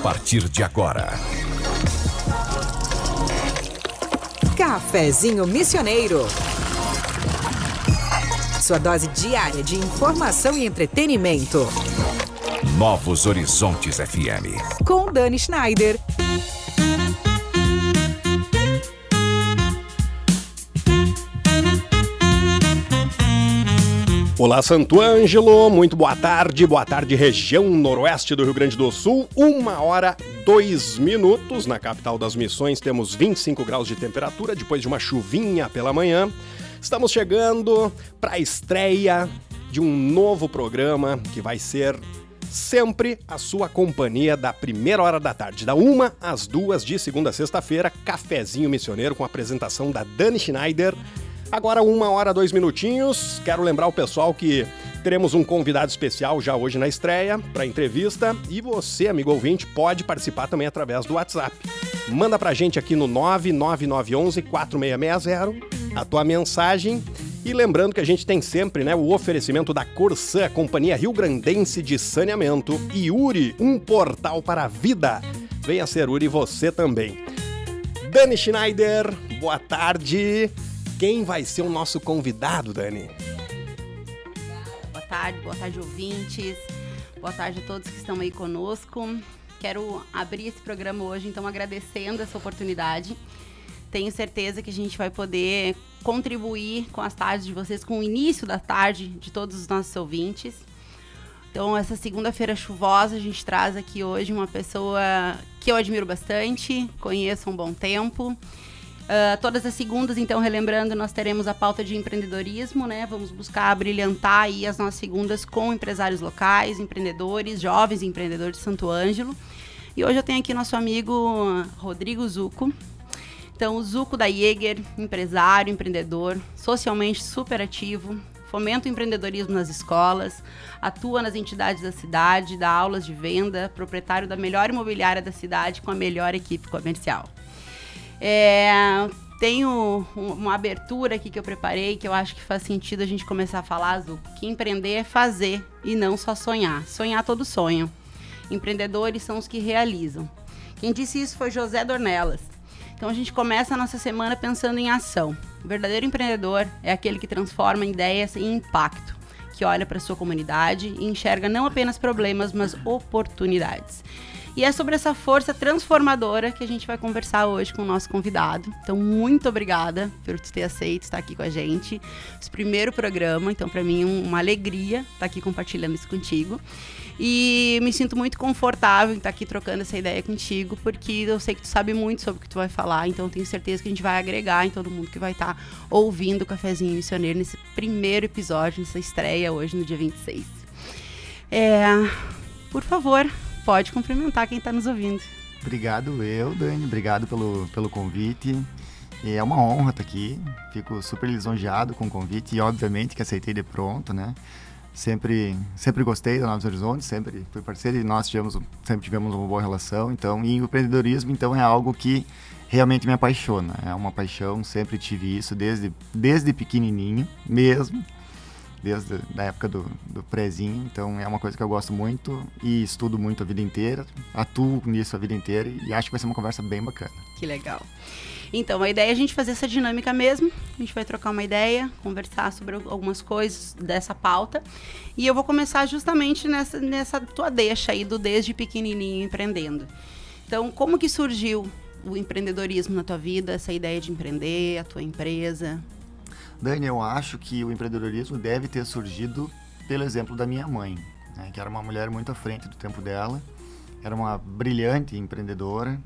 partir de agora. Cafezinho Missioneiro. Sua dose diária de informação e entretenimento. Novos Horizontes FM. Com Dani Schneider. Olá, Santo Ângelo, muito boa tarde região noroeste do Rio Grande do Sul, 1h02 na capital das Missões, temos 25 graus de temperatura, depois de uma chuvinha pela manhã, estamos chegando para a estreia de um novo programa que vai ser sempre a sua companhia da primeira hora da tarde, da 1 às 2 de segunda a sexta-feira, Cafezinho Missioneiro com a apresentação da Dani Schneider. Agora 1h02, quero lembrar o pessoal que teremos um convidado especial já hoje na estreia para entrevista e você, amigo ouvinte, pode participar também através do WhatsApp. Manda pra gente aqui no 99911-4660 a tua mensagem e lembrando que a gente tem sempre, né, o oferecimento da Corsã, Companhia Rio Grandense de Saneamento e URI, um portal para a vida. Venha ser URI você também. Dani Schneider, boa tarde. Quem vai ser o nosso convidado, Dani? Boa tarde, ouvintes. Boa tarde a todos que estão aí conosco. Quero abrir esse programa hoje, então, agradecendo essa oportunidade. Tenho certeza que a gente vai poder contribuir com as tardes de vocês, com o início da tarde de todos os nossos ouvintes. Então, essa segunda-feira chuvosa, a gente traz aqui hoje uma pessoa que eu admiro bastante, conheço há um bom tempo. Todas as segundas, então, relembrando, nós teremos a pauta de empreendedorismo, né? Vamos buscar brilhantar aí as nossas segundas com empresários locais, empreendedores, jovens empreendedores de Santo Ângelo. E hoje eu tenho aqui nosso amigo Rodrigo Zucco. Então, o Zucco da Jäger, empresário, empreendedor, socialmente super ativo, fomenta o empreendedorismo nas escolas, atua nas entidades da cidade, dá aulas de venda, proprietário da melhor imobiliária da cidade com a melhor equipe comercial. Tenho uma abertura aqui que eu preparei, que eu acho que faz sentido a gente começar a falar, Zucco, que empreender é fazer e não só sonhar. Sonhar todos sonham. Empreendedores são os que realizam. Quem disse isso foi José Dornelas. Então a gente começa a nossa semana pensando em ação. O verdadeiro empreendedor é aquele que transforma ideias em impacto, que olha para a sua comunidade e enxerga não apenas problemas, mas oportunidades. E é sobre essa força transformadora que a gente vai conversar hoje com o nosso convidado. Então, muito obrigada por ter aceito estar aqui com a gente. Esse primeiro programa, então, para mim, uma alegria estar aqui compartilhando isso contigo. E me sinto muito confortável em estar aqui trocando essa ideia contigo, porque eu sei que tu sabe muito sobre o que tu vai falar, então tenho certeza que a gente vai agregar em todo mundo que vai estar ouvindo o Cafezinho Missioneiro nesse primeiro episódio, nessa estreia hoje, no dia 26. Por favor, pode cumprimentar quem está nos ouvindo. Obrigado Dani, obrigado pelo convite. É uma honra estar aqui, fico super lisonjeado com o convite e obviamente que aceitei de pronto, né? Sempre gostei da Novos Horizontes, sempre fui parceiro e nós sempre tivemos uma boa relação. Então, e o empreendedorismo então, é algo que realmente me apaixona, é uma paixão, sempre tive isso desde pequenininho mesmo. Desde a época do prézinho, então é uma coisa que eu gosto muito e estudo muito a vida inteira, atuo nisso a vida inteira e acho que vai ser uma conversa bem bacana. Que legal. Então, a ideia é a gente fazer essa dinâmica mesmo, a gente vai trocar uma ideia, conversar sobre algumas coisas dessa pauta e eu vou começar justamente nessa tua deixa aí do desde pequenininho empreendendo. Então, como que surgiu o empreendedorismo na tua vida, essa ideia de empreender, a tua empresa? Dani, eu acho que o empreendedorismo deve ter surgido pelo exemplo da minha mãe, né, que era uma mulher muito à frente do tempo dela, era uma brilhante empreendedora,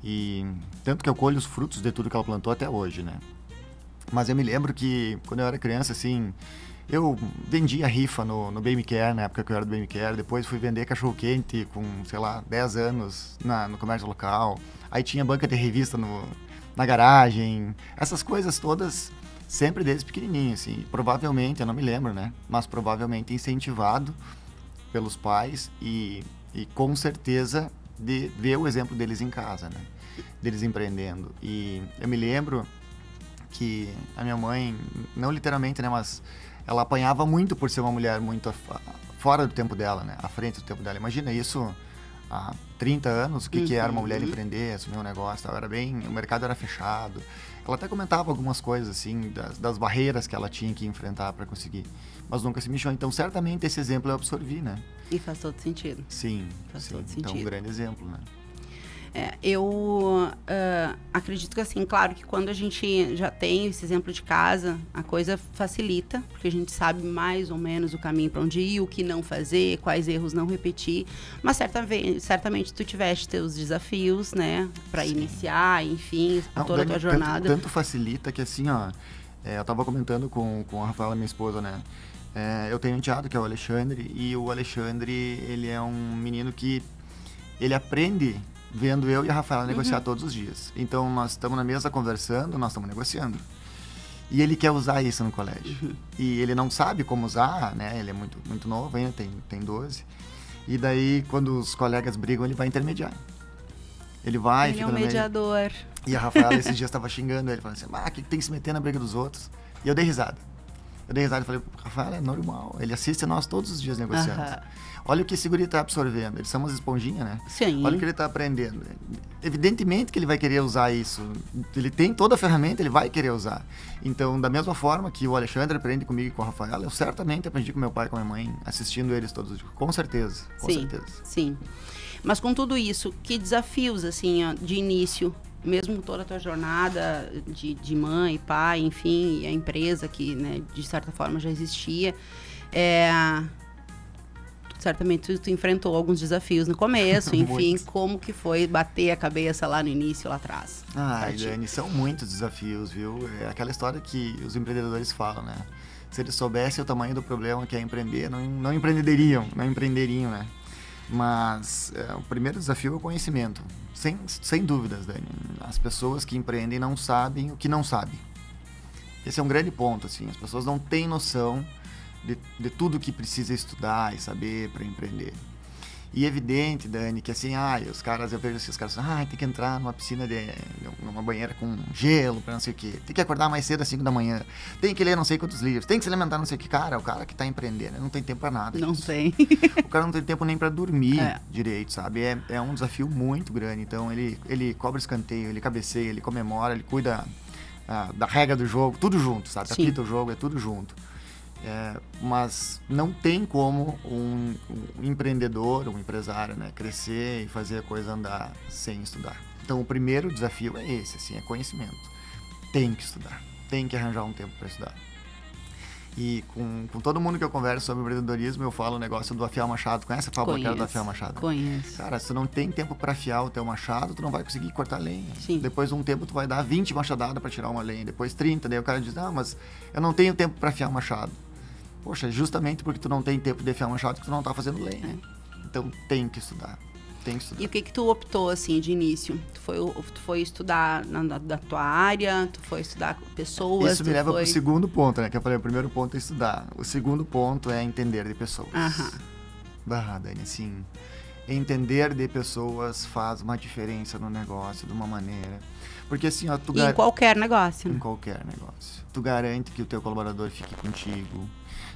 e tanto que eu colho os frutos de tudo que ela plantou até hoje, né? Mas eu me lembro que quando eu era criança, assim, eu vendia rifa no Baby Care, na época que eu era do Baby Care, depois fui vender cachorro-quente com, 10 anos no comércio local, aí tinha banca de revista na garagem, essas coisas todas... Sempre desde pequenininho, assim, provavelmente, eu não me lembro, né? Mas provavelmente incentivado pelos pais e com certeza de ver o exemplo deles em casa, né? Deles empreendendo. E eu me lembro que a minha mãe, não literalmente, né? Mas ela apanhava muito por ser uma mulher muito fora do tempo dela, né? À frente do tempo dela. Imagina isso há 30 anos, o que era uma mulher empreender, assumir um negócio, tal. O mercado era fechado. Ela até comentava algumas coisas, assim, das barreiras que ela tinha que enfrentar para conseguir, mas nunca se mexeu. Então, certamente, esse exemplo eu absorvi, né? E faz todo sentido. Sim, faz sim. todo sentido. Então, um grande exemplo, né? Eu acredito que, assim, claro que quando a gente já tem esse exemplo de casa, a coisa facilita, porque a gente sabe mais ou menos o caminho para onde ir, o que não fazer, quais erros não repetir, mas certamente tu tiveste teus desafios, né, para iniciar, enfim, toda a tua jornada. Tanto facilita que, assim, ó, eu tava comentando com a Rafaela, minha esposa, né, eu tenho um enteado que é o Alexandre, e o Alexandre, ele é um menino que ele aprende vendo eu e a Rafaela negociar todos os dias. Então, nós estamos na mesa conversando, nós estamos negociando. E ele quer usar isso no colégio. E ele não sabe como usar, né? Ele é muito, muito novo ainda, tem 12. E daí, quando os colegas brigam, ele vai intermediar. Ele vai, ele é um mediador. E a Rafaela, esses dias, estava xingando ele, falando assim, o que tem que se meter na briga dos outros? E eu dei risada. E falei, Rafaela, é normal. Ele assiste a nós todos os dias negociando. Olha o que esse guri está absorvendo. Eles são umas esponjinhas, né? Sim. Olha o que ele está aprendendo. Evidentemente que ele vai querer usar isso. Ele tem toda a ferramenta, ele vai querer usar. Então, da mesma forma que o Alexandre aprende comigo e com a Rafaela, eu certamente aprendi com meu pai e com a minha mãe, assistindo eles todos os dias. Com certeza. Com certeza. Sim. Mas com tudo isso, que desafios, assim, de início, mesmo toda a tua jornada de mãe, pai, enfim, e a empresa que, né, de certa forma já existia, certamente tu enfrentou alguns desafios no começo, enfim, como que foi bater a cabeça lá no início, lá atrás? Dani, são muitos desafios, viu? É aquela história que os empreendedores falam, né? Se eles soubessem o tamanho do problema que é empreender, não empreenderiam, né? Mas o primeiro desafio é o conhecimento, sem dúvidas, Dani. As pessoas que empreendem não sabem o que não sabem. Esse é um grande ponto, assim, as pessoas não têm noção de tudo que precisa estudar e saber para empreender. E é evidente, Dani, que assim, os caras, eu vejo assim, os caras tem que entrar numa piscina numa banheira com gelo, para não sei o quê, tem que acordar mais cedo às 5 da manhã, tem que ler não sei quantos livros, tem que se alimentar não sei o que. Cara, o cara que tá empreendendo, ele não tem tempo para nada. Não tem. O cara não tem tempo nem para dormir direito, sabe? É um desafio muito grande. Então, ele cobra escanteio, ele cabeceia, ele comemora, ele cuida da regra do jogo, tudo junto, sabe? Apita o jogo, é tudo junto. Mas não tem como um empreendedor, um empresário, né, crescer e fazer a coisa andar sem estudar. Então, o primeiro desafio é esse, assim, é conhecimento. Tem que estudar, tem que arranjar um tempo para estudar. E com todo mundo que eu converso sobre empreendedorismo, eu falo o negócio do afiar o machado. Conhece a fábula que era do afiar o machado? Conheço. Cara, se tu não tem tempo para afiar o teu machado, tu não vai conseguir cortar lenha. Sim. Depois de um tempo, tu vai dar 20 machadadas para tirar uma lenha, depois 30, daí o cara diz, mas eu não tenho tempo para afiar o machado. Poxa, justamente porque tu não tem tempo de afiar o machado que tu não tá fazendo lenha. Então, tem que estudar. E o que tu optou, assim, de início? Tu foi estudar da tua área? Tu foi estudar pessoas? Isso me leva pro segundo ponto, né? Que eu falei, o primeiro ponto é estudar. O segundo ponto é entender de pessoas. Dani, assim, entender de pessoas faz uma diferença no negócio de uma maneira. Porque assim, em qualquer negócio. Em qualquer negócio. Tu garante que o teu colaborador fique contigo.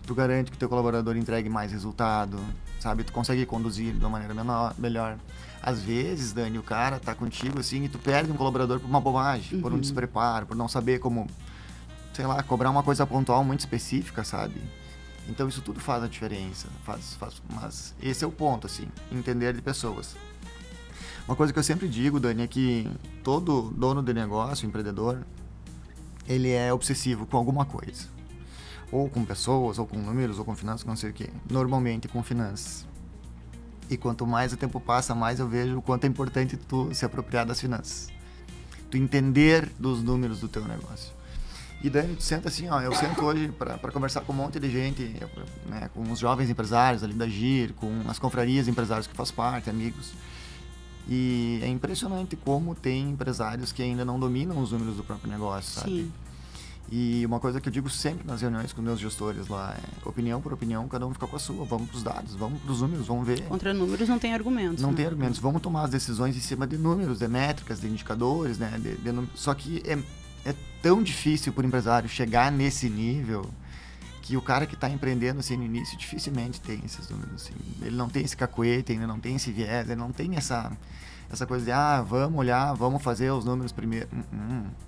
Tu garante que o teu colaborador entregue mais resultado, sabe? Tu consegue conduzir de uma maneira melhor. Às vezes, Dani, o cara tá contigo assim e tu perde um colaborador por uma bobagem, por um despreparo, por não saber como, sei lá, cobrar uma coisa pontual muito específica, sabe? Então isso tudo faz a diferença, mas esse é o ponto, assim, entender de pessoas. Uma coisa que eu sempre digo, Dani, é que todo dono de negócio, empreendedor, ele é obsessivo com alguma coisa. Ou com pessoas, ou com números, ou com finanças, não sei o quê. Normalmente com finanças. E quanto mais o tempo passa, mais eu vejo o quanto é importante tu se apropriar das finanças. Tu entender dos números do teu negócio. E Dani, tu senta assim, eu sento hoje para conversar com um monte de gente, né, com os jovens empresários ali da GIR, com as confrarias de empresários que faz parte, amigos. E é impressionante como tem empresários que ainda não dominam os números do próprio negócio, sabe? Sim. E uma coisa que eu digo sempre nas reuniões com meus gestores lá é opinião por opinião, cada um fica com a sua. Vamos para os dados, vamos para os números, vamos ver. Contra números não tem argumentos. Não tem argumentos. Vamos tomar as decisões em cima de números, de métricas, de indicadores, né? Só que é tão difícil para o empresário chegar nesse nível que o cara que está empreendendo assim no início dificilmente tem esses números assim. Ele não tem esse cacuete, ele não tem esse viés, ele não tem essa coisa de vamos olhar, vamos fazer os números primeiro.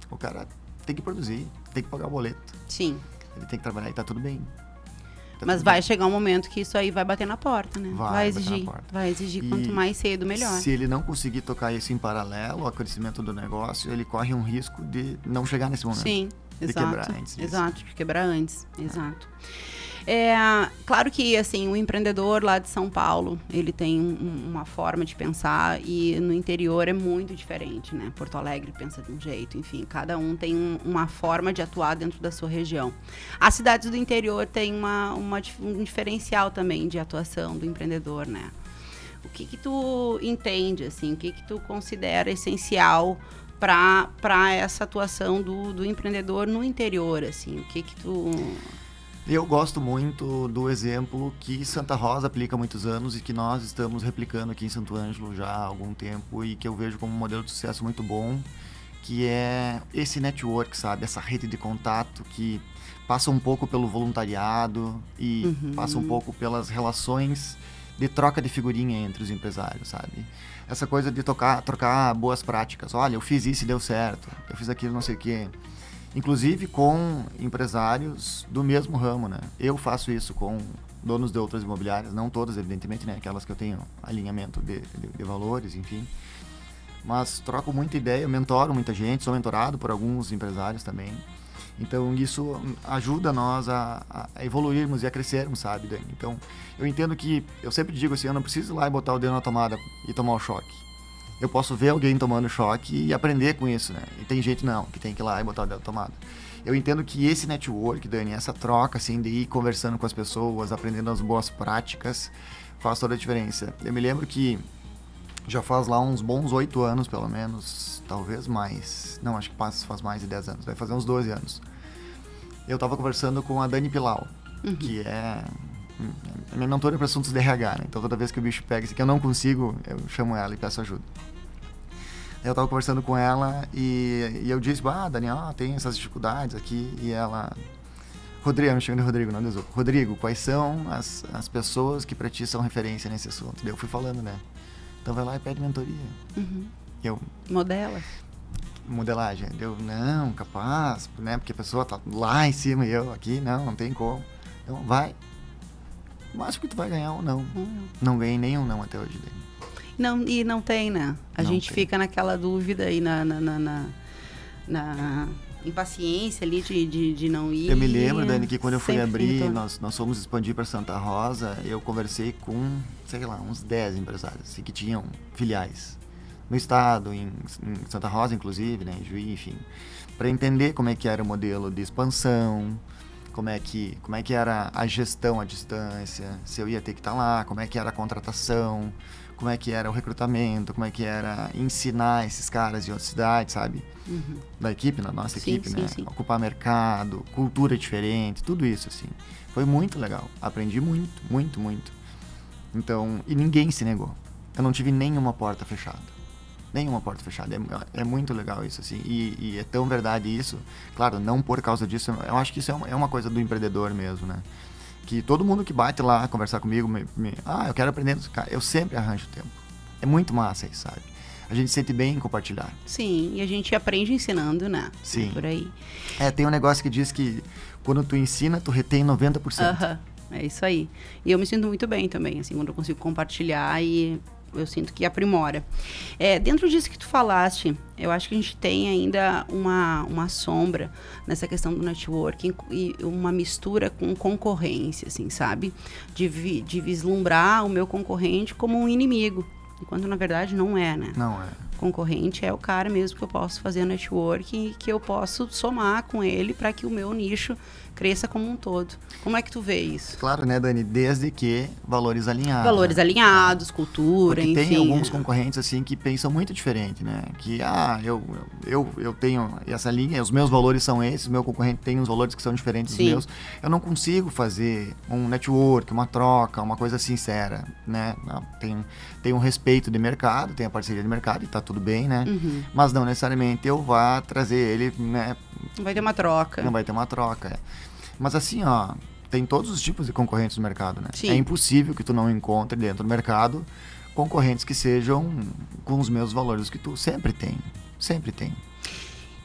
O cara tem que produzir, tem que pagar o boleto. Sim. Ele tem que trabalhar e tá tudo bem. Mas vai chegar um momento que isso aí vai bater na porta, né? Vai exigir. Vai exigir quanto mais cedo, melhor. Se ele não conseguir tocar isso em paralelo ao crescimento do negócio, ele corre um risco de não chegar nesse momento. Sim, de exato. quebrar antes disso. Exato, de quebrar antes, exato. Claro que, assim, o empreendedor lá de São Paulo, ele tem uma forma de pensar e no interior é muito diferente, né? Porto Alegre pensa de um jeito, enfim, cada um tem uma forma de atuar dentro da sua região. As cidades do interior têm um diferencial também de atuação do empreendedor, né? O que tu entende, assim, o que tu considera essencial para essa atuação do empreendedor no interior, assim, o que tu... Eu gosto muito do exemplo que Santa Rosa aplica há muitos anos e que nós estamos replicando aqui em Santo Ângelo já há algum tempo e que eu vejo como um modelo de sucesso muito bom, que é esse network, sabe? Essa rede de contato que passa um pouco pelo voluntariado e passa um pouco pelas relações de troca de figurinha entre os empresários, sabe? Essa coisa de trocar boas práticas. Olha, eu fiz isso e deu certo. Eu fiz aquilo, não sei o quê. Inclusive com empresários do mesmo ramo, né? Eu faço isso com donos de outras imobiliárias, não todas, evidentemente, né? Aquelas que eu tenho alinhamento de valores, enfim. Mas troco muita ideia, mentoro muita gente, sou mentorado por alguns empresários também. Então isso ajuda nós a evoluirmos e a crescermos, sabe, Dani? Então eu entendo que, eu sempre digo assim, eu não preciso ir lá e botar o dedo na tomada e tomar o choque. Eu posso ver alguém tomando choque e aprender com isso, né? E tem gente não, que tem que ir lá e botar o dedo na tomada. Eu entendo que esse network, Dani, essa troca, assim, de ir conversando com as pessoas, aprendendo as boas práticas, faz toda a diferença. Eu me lembro que já faz lá uns bons 8 anos, pelo menos, talvez mais. Não, acho que faz mais de 10 anos, vai fazer uns 12 anos. Eu tava conversando com a Dani Pilau, que é minha mentora para assuntos de RH, né? Então toda vez que o bicho pega isso que eu não consigo, eu chamo ela e peço ajuda. Eu tava conversando com ela e eu disse, Daniel, tem essas dificuldades aqui, e ela... Rodrigo, me chamo de Rodrigo, não Deus. Rodrigo, quais são as pessoas que pra ti são referência nesse assunto? Daí eu fui falando, né? Então vai lá e pede mentoria. Eu... Modela. Modelagem. Eu, não, capaz, né? Porque a pessoa tá lá em cima e eu aqui, não tem como. Então vai. Mas que tu vai ganhar ou não. Não ganhei nenhum não até hoje. Não, e não tem, né? A gente fica naquela dúvida e na impaciência ali de não ir. Eu me lembro, Dani, que quando eu fui abrir, nós fomos expandir para Santa Rosa, eu conversei com, sei lá, uns 10 empresários assim, que tinham filiais no estado, em Santa Rosa, inclusive, né, em Juí, enfim, para entender como é que era o modelo de expansão, como é que era a gestão à distância, se eu ia ter que estar lá, como é que era a contratação, como é que era o recrutamento, como é que era ensinar esses caras de outra cidade, sabe? Da equipe, na nossa equipe, né? Sim. Ocupar mercado, cultura diferente, tudo isso, assim. Foi muito legal. Aprendi muito, muito, muito. Então, e ninguém se negou. Eu não tive nenhuma porta fechada. Nenhuma porta fechada. É muito legal isso, assim. E é tão verdade isso. Claro, não por causa disso. Eu acho que isso é uma coisa do empreendedor mesmo, né? Que todo mundo que bate lá conversar comigo, eu quero aprender, eu sempre arranjo tempo. É muito massa isso, sabe? A gente se sente bem em compartilhar. Sim, e a gente aprende ensinando, né? Sim. É por aí. Tem um negócio que diz que quando tu ensina, tu retém 90%. É isso aí. E eu me sinto muito bem também, assim, quando eu consigo compartilhar e eu sinto que aprimora. Dentro disso que tu falaste, eu acho que a gente tem ainda uma sombra nessa questão do networking e uma mistura com concorrência, assim, sabe? De vislumbrar o meu concorrente como um inimigo, enquanto na verdade não é, né? Não é. Concorrente é o cara mesmo que eu posso fazer networking e que eu posso somar com ele para que o meu nicho cresça como um todo. Como é que tu vê isso? Claro, né, Dani? Desde que valores alinhados. Valores alinhados, cultura, porque enfim. Tem alguns concorrentes, assim, que pensam muito diferente, né? Que, eu tenho essa linha, os meus valores são esses, o meu concorrente tem uns valores que são diferentes dos meus. Eu não consigo fazer um network, uma troca, uma coisa sincera, né? Não, tem um respeito de mercado, tem a parceria de mercado e tá tudo bem, né? Mas não necessariamente eu vá trazer ele, né? Não vai ter uma troca. Não vai ter uma troca, Mas assim, tem todos os tipos de concorrentes no mercado, né? Sim. É impossível que tu não encontre dentro do mercado concorrentes que sejam com os mesmos valores que tu. Sempre tem.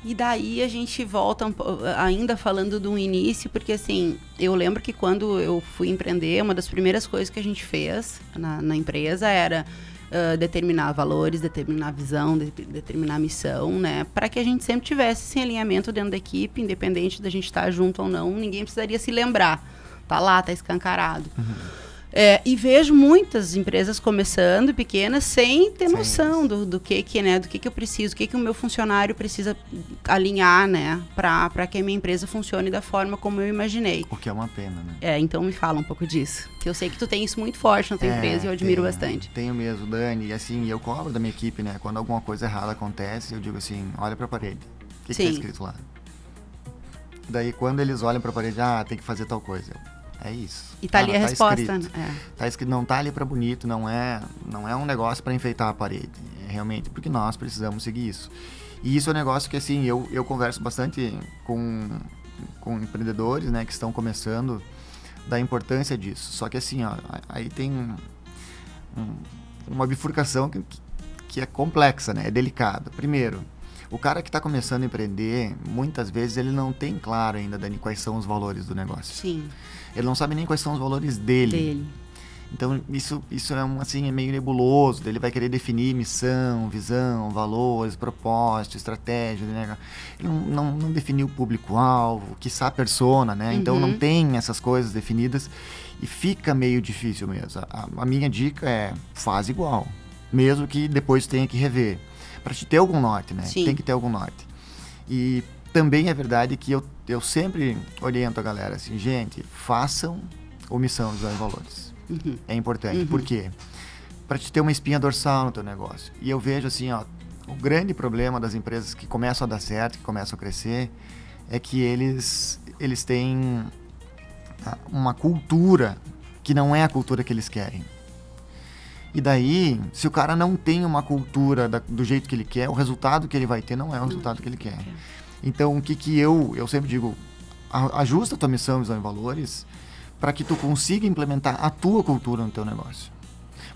E daí a gente volta ainda falando do início, porque assim, eu lembro que quando eu fui empreender, uma das primeiras coisas que a gente fez na empresa era determinar valores, determinar visão, determinar missão, né? Para que a gente sempre tivesse esse alinhamento dentro da equipe, independente da gente estar junto ou não, ninguém precisaria se lembrar. Tá lá, tá escancarado. E vejo muitas empresas começando, pequenas, sem ter noção do que eu preciso, o que o meu funcionário precisa alinhar, né, para que a minha empresa funcione da forma como eu imaginei. O que é uma pena, né? Então me fala um pouco disso, que eu sei que tu tem isso muito forte na tua empresa e eu admiro bastante. Tenho mesmo, Dani, e assim, eu cobro da minha equipe, né, quando alguma coisa errada acontece, eu digo assim, olha pra parede, o que tá escrito lá? Daí quando eles olham pra parede, tem que fazer tal coisa, é isso. E tá ali a resposta, escrito. né? Tá escrito, não tá ali pra bonito, não é um negócio pra enfeitar a parede. É realmente porque nós precisamos seguir isso. E isso é um negócio que, assim, eu converso bastante com empreendedores, né, que estão começando, da importância disso. Só que, assim, aí tem uma bifurcação que é complexa, né, é delicada. Primeiro, o cara que está começando a empreender, muitas vezes ele não tem claro ainda, Dani, quais são os valores do negócio. Sim. Ele não sabe nem quais são os valores dele. Então, isso é meio nebuloso. Ele vai querer definir missão, visão, valores, propósito, estratégia. Né? Ele não definiu o público-alvo, quiçá a persona, né? Então, não tem essas coisas definidas e fica meio difícil mesmo. A minha dica é, faz igual, mesmo que depois tenha que rever. Para te ter algum norte, né? Sim. Tem que ter algum norte. E também é verdade que eu sempre oriento a galera assim, gente, façam omissão dos valores. É importante. Por quê? Para te ter uma espinha dorsal no teu negócio. E eu vejo assim, o grande problema das empresas que começam a dar certo, que começam a crescer, é que eles têm uma cultura que não é a cultura que eles querem. E daí, se o cara não tem uma cultura do jeito que ele quer, o resultado que ele vai ter não é o resultado que ele quer. Então, o que eu sempre digo, ajusta a tua missão, visão e valores para que tu consiga implementar a tua cultura no teu negócio.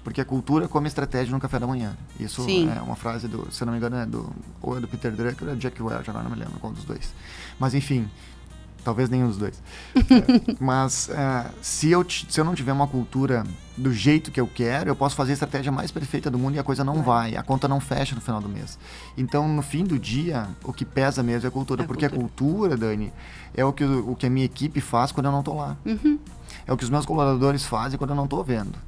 Porque a cultura come estratégia no café da manhã. Isso é uma frase, se eu não me engano, ou é do Peter Drucker ou é do Jack Welch, agora não me lembro qual dos dois. Mas, enfim, talvez nenhum dos dois. Mas se eu não tiver uma cultura do jeito que eu quero, eu posso fazer a estratégia mais perfeita do mundo e a coisa não vai, a conta não fecha no final do mês. Então, no fim do dia, o que pesa mesmo é a cultura. Porque a cultura, Dani, é o que a minha equipe faz quando eu não estou lá. É o que os meus colaboradores fazem quando eu não estou vendo.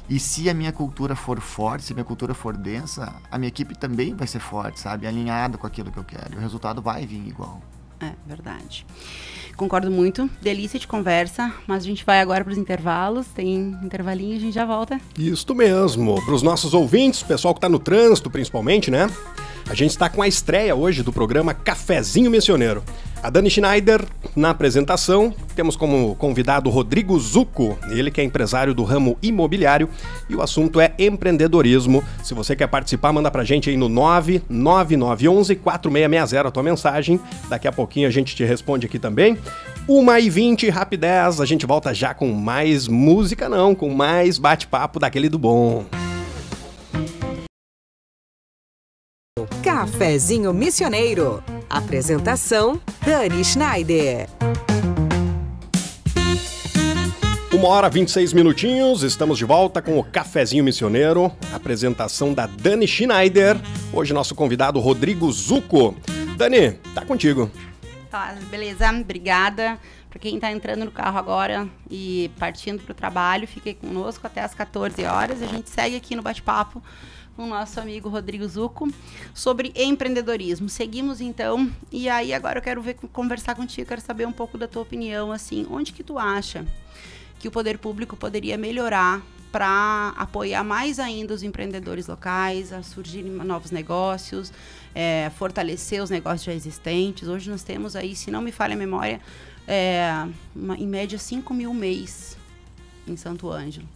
E se a minha cultura for forte, se a minha cultura for densa, a minha equipe também vai ser forte, sabe? Alinhada com aquilo que eu quero. E o resultado vai vir igual. É verdade. Concordo muito. Delícia de conversa, mas a gente vai agora para os intervalos. Tem intervalinho e a gente já volta. Isso mesmo. Para os nossos ouvintes, pessoal que está no trânsito principalmente, né? A gente está com a estreia hoje do programa Cafezinho Missioneiro. A Dani Schneider na apresentação. Temos como convidado Rodrigo Zucco, ele que é empresário do ramo imobiliário, e o assunto é empreendedorismo. Se você quer participar, manda pra gente aí no 99911-4660 a tua mensagem. Daqui a pouquinho a gente te responde aqui também. 1h20, rapidez, a gente volta já com mais música não, com mais bate-papo daquele do bom. Cafezinho Missioneiro. Apresentação, Dani Schneider. 1h26, estamos de volta com o Cafezinho Missioneiro, apresentação da Dani Schneider. Hoje nosso convidado Rodrigo Zucco. Dani, tá contigo. Tá, beleza, obrigada. Para quem está entrando no carro agora e partindo para o trabalho, fique conosco até as 14 horas. A gente segue aqui no bate-papo com o nosso amigo Rodrigo Zucco sobre empreendedorismo. Seguimos então, e aí agora eu quero conversar contigo, quero saber um pouco da tua opinião, assim, onde que tu acha que o poder público poderia melhorar para apoiar mais ainda os empreendedores locais, a surgirem novos negócios, fortalecer os negócios já existentes. Hoje nós temos aí, se não me falha a memória, em média 5 mil mês em Santo Ângelo.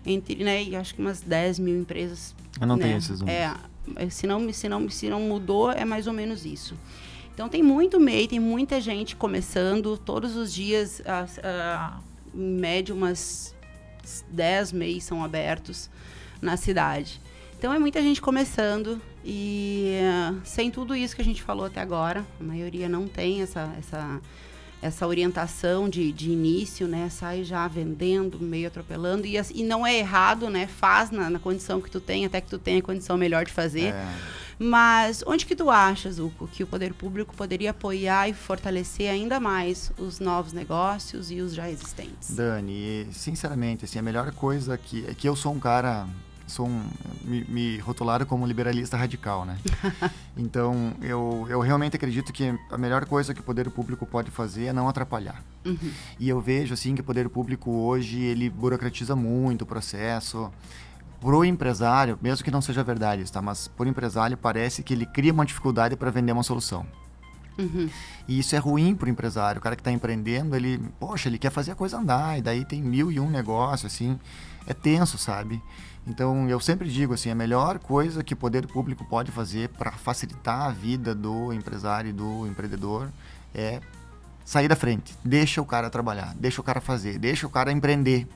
Entre, né, e acho que umas 10 mil empresas. Eu não tenho esses números. Se não mudou, é mais ou menos isso. Então tem muito MEI, tem muita gente começando todos os dias. em média umas 10 MEIs são abertos na cidade. Então é muita gente começando e sem tudo isso que a gente falou até agora, a maioria não tem essa orientação de início, né? Sai já vendendo, meio atropelando e não é errado, né? Faz na condição que tu tem, até que tu tenha condição melhor de fazer. Mas onde que tu achas, Zuco, que o poder público poderia apoiar e fortalecer ainda mais os novos negócios e os já existentes? Dani, sinceramente, assim, a melhor coisa é que eu sou um cara... me rotularam como liberalista radical, né? Então, eu realmente acredito que a melhor coisa que o poder público pode fazer é não atrapalhar. E eu vejo, assim, que o poder público hoje, ele burocratiza muito o processo. Pro empresário, mesmo que não seja verdade isso, tá? Mas pro empresário parece que ele cria uma dificuldade para vender uma solução. E isso é ruim pro empresário. O cara que está empreendendo, ele quer fazer a coisa andar, e daí tem 1001 negócio, assim, é tenso, sabe? Então, eu sempre digo assim, a melhor coisa que o poder público pode fazer para facilitar a vida do empresário e do empreendedor é sair da frente. Deixa o cara trabalhar, deixa o cara fazer, deixa o cara empreender.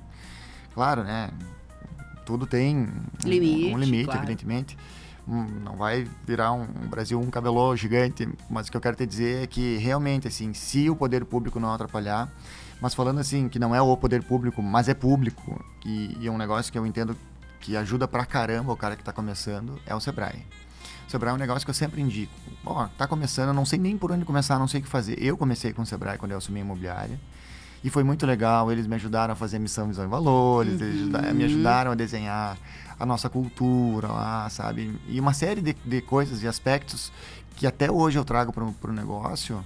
Claro, né? Tudo tem um limite, claro. Evidentemente. Não vai virar um Brasil um cabelô gigante, mas o que eu quero te dizer é que realmente, assim, se o poder público não atrapalhar, mas falando assim, que não é o poder público, mas é público, e é um negócio que eu entendo que ajuda pra caramba o cara que tá começando, é o Sebrae. O Sebrae é um negócio que eu sempre indico. Tá começando, eu não sei nem por onde começar, não sei o que fazer. Eu comecei com o Sebrae quando eu assumi a imobiliária, e foi muito legal, eles me ajudaram a fazer missão, visão e valores, eles me ajudaram a desenhar a nossa cultura lá, sabe? E uma série de coisas e aspectos que até hoje eu trago pro negócio,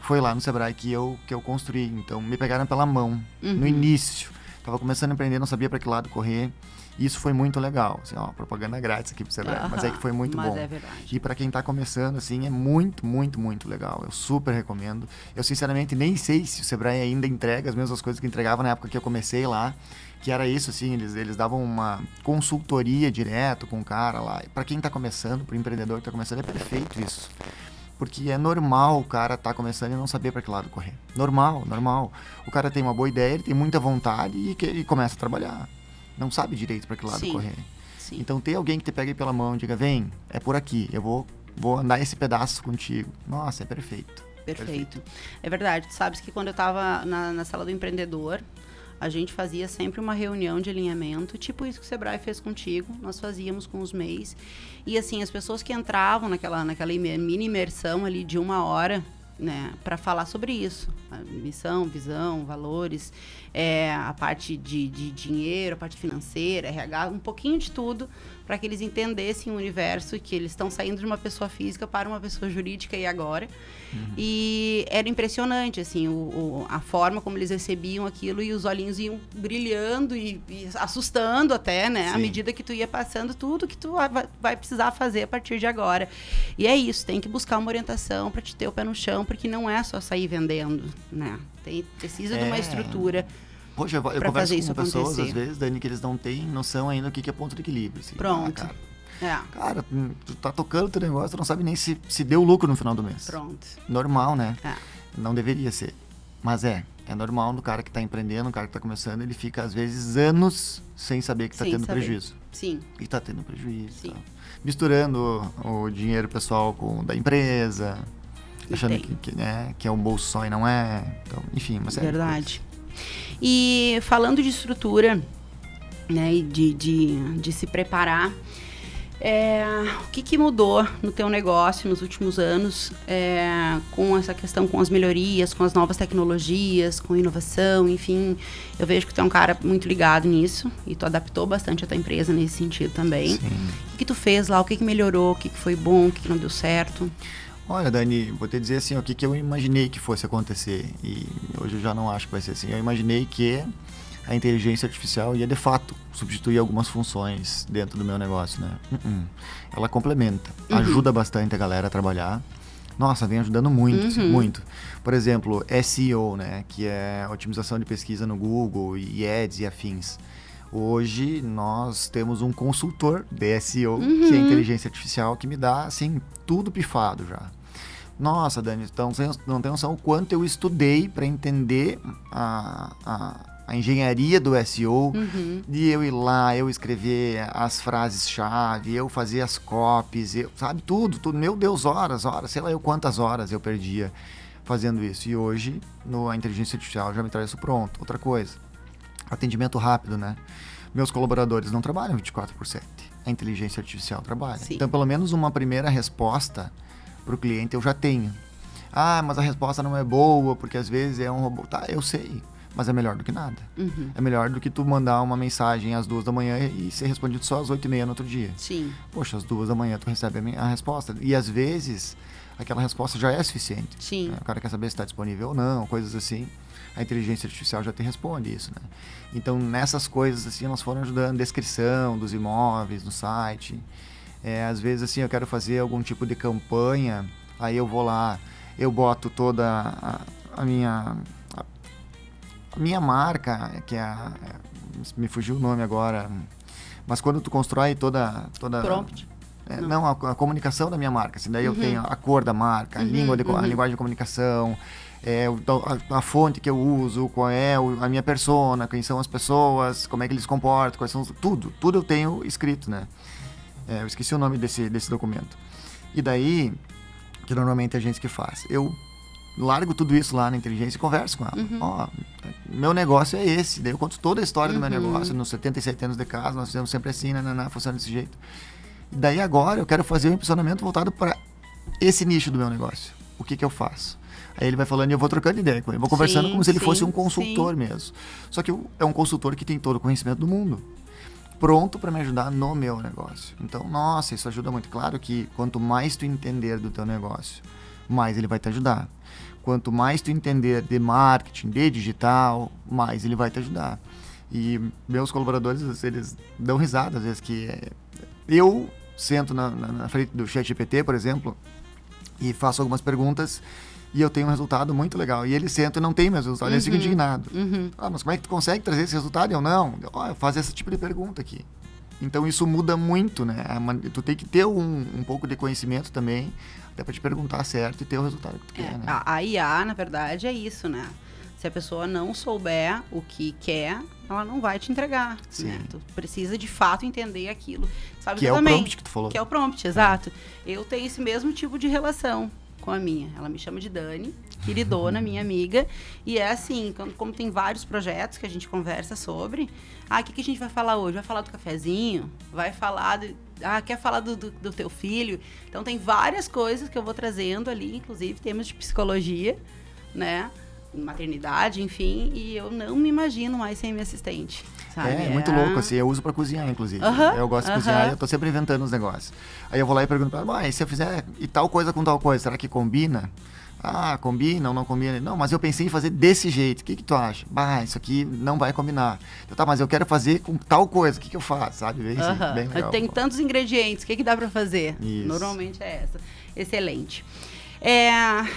foi lá no Sebrae que eu construí. Então, me pegaram pela mão, no início. Tava começando a empreender, não sabia para que lado correr. E isso foi muito legal. Assim, propaganda grátis aqui pro Sebrae, mas é que foi muito bom. É verdade. E para quem tá começando, assim, é muito, muito, muito legal. Eu super recomendo. Eu, sinceramente, nem sei se o Sebrae ainda entrega as mesmas coisas que entregava na época que eu comecei lá. Que era isso, assim, eles davam uma consultoria direto com o cara lá. Para quem tá começando, pro empreendedor que tá começando, é perfeito isso. Porque é normal o cara tá começando e não saber para que lado correr. Normal. O cara tem uma boa ideia, ele tem muita vontade e começa a trabalhar. Não sabe direito para que lado correr. Sim. Então, ter alguém que te pegue pela mão e diga, vem, é por aqui, eu vou andar esse pedaço contigo. Nossa, é perfeito. Perfeito. É verdade. Tu sabes que quando eu estava na sala do empreendedor, a gente fazia sempre uma reunião de alinhamento, tipo isso que o Sebrae fez contigo, nós fazíamos com os MEIs. E assim, as pessoas que entravam naquela mini imersão ali de 1 hora, né, para falar sobre isso, a missão, visão, valores, a parte de dinheiro, a parte financeira, RH, um pouquinho de tudo, para que eles entendessem o universo, que eles estão saindo de uma pessoa física para uma pessoa jurídica e agora. E era impressionante, assim, a forma como eles recebiam aquilo, e os olhinhos iam brilhando e assustando até, né? Sim. À medida que tu ia passando tudo que tu vai precisar fazer a partir de agora. E é isso, tem que buscar uma orientação para te ter o pé no chão, porque não é só sair vendendo, né? Precisa de uma estrutura. Poxa, eu converso com pessoas, às vezes, Dani, que eles não têm noção ainda do que é ponto de equilíbrio. Assim. Pronto. Cara, tu tá tocando o teu negócio, tu não sabe nem se deu lucro no final do mês. Pronto. Normal, né? Não deveria ser. Mas é normal no cara que tá empreendendo, no cara que tá começando, ele fica, às vezes, anos sem saber que tá tendo prejuízo. Sim. E tá tendo prejuízo. Sim. Tá. Misturando o dinheiro pessoal com o da empresa, achando que é um bolso só e não é. Então, enfim, uma série verdade. E falando de estrutura, né, e de se preparar, o que mudou no teu negócio nos últimos anos com essa questão, com as melhorias, com as novas tecnologias, com inovação, enfim, eu vejo que tu é um cara muito ligado nisso e tu adaptou bastante a tua empresa nesse sentido também. Sim. O que tu fez lá, o que melhorou, o que foi bom, o que não deu certo? Olha, Dani, vou te dizer assim, o que eu imaginei que fosse acontecer, e hoje eu já não acho que vai ser assim. Eu imaginei que a inteligência artificial ia, de fato, substituir algumas funções dentro do meu negócio, né? Ela complementa, ajuda bastante a galera a trabalhar. Nossa, vem ajudando muito, assim, muito. Por exemplo, SEO, né, que é otimização de pesquisa no Google e Ads e afins. Hoje nós temos um consultor de SEO, que é inteligência artificial, que me dá, assim, tudo pifado já. Nossa, Dani, então não tem noção o quanto eu estudei para entender a engenharia do SEO, de eu ir lá, eu escrever as frases-chave, eu fazer as copies, sabe, tudo. Meu Deus, horas, sei lá eu quantas horas eu perdia fazendo isso. E hoje, a inteligência artificial já me traz isso pronto. Outra coisa, atendimento rápido, né? Meus colaboradores não trabalham 24/7. A inteligência artificial trabalha. Sim. Então, pelo menos uma primeira resposta para o cliente eu já tenho. Ah, mas a resposta não é boa, porque às vezes é um robô. Tá, eu sei, mas é melhor do que nada. É melhor do que tu mandar uma mensagem às 2 da manhã e ser respondido só às 8h30 no outro dia. Sim. Poxa, às 2 da manhã tu recebe a resposta. E às vezes, aquela resposta já é suficiente. Sim. Né? O cara quer saber se está disponível ou não, coisas assim. A inteligência artificial já te responde isso, né? Então, nessas coisas, assim, elas foram ajudando. Descrição dos imóveis no site. Às vezes, assim, eu quero fazer algum tipo de campanha, aí eu vou lá, eu boto toda a minha marca, que me fugiu o nome agora, mas quando tu constrói toda Prompt. Não, a comunicação da minha marca, assim, daí eu tenho a cor da marca, a linguagem de comunicação, a fonte que eu uso, qual é a minha persona, quem são as pessoas, como é que eles se comportam, quais são tudo eu tenho escrito, né? Eu esqueci o nome desse documento. E daí, que normalmente é a gente que faz, eu largo tudo isso lá na inteligência e converso com ela. Meu negócio é esse. Daí eu conto toda a história do meu negócio. Nos 77 anos de casa, nós fizemos sempre assim, funciona desse jeito. E daí agora eu quero fazer um impulsionamento voltado para esse nicho do meu negócio. O que eu faço? Aí ele vai falando e eu vou trocando ideia com ele. Eu vou conversando como se ele fosse um consultor mesmo. Só que é um consultor que tem todo o conhecimento do mundo, pronto para me ajudar no meu negócio. Então, nossa, isso ajuda muito. Claro que quanto mais tu entender do teu negócio, mais ele vai te ajudar. Quanto mais tu entender de marketing, de digital, mais ele vai te ajudar. E meus colaboradores, eles dão risada às vezes que eu sento na frente do ChatGPT, por exemplo, e faço algumas perguntas e eu tenho um resultado muito legal. E eles sentam e não tem mais resultado, eles ficam indignados. Mas como é que tu consegue trazer esse resultado? Eu não. Eu faço esse tipo de pergunta aqui. Então isso muda muito, né? Tu tem que ter um pouco de conhecimento também, até para te perguntar certo e ter o resultado que tu quer, né? A IA, na verdade, é isso, né? Se a pessoa não souber o que quer, ela não vai te entregar. Né? Tu precisa, de fato, entender aquilo. Sabe que é o prompt que tu falou. Que é o prompt, exato. Eu tenho esse mesmo tipo de relação com a minha. Ela me chama de Dani, queridona, minha amiga. E é assim, como tem vários projetos que a gente conversa sobre. O que a gente vai falar hoje? Vai falar do cafezinho? Vai falar quer falar do teu filho? Então, tem várias coisas que eu vou trazendo ali, inclusive temas de psicologia, né? Maternidade, enfim, e eu não me imagino mais sem minha assistente, sabe? É muito louco, assim, eu uso pra cozinhar, inclusive. Eu gosto de cozinhar e eu tô sempre inventando os negócios. Aí eu vou lá e pergunto pra ela, se eu fizer e tal coisa com tal coisa, será que combina? Combina ou não combina? Não, mas eu pensei em fazer desse jeito, o que tu acha? Isso aqui não vai combinar. Então, tá, mas eu quero fazer com tal coisa, o que eu faço, sabe? Bem legal. Tem tantos ingredientes, o que dá pra fazer? Isso. Normalmente é essa. Excelente.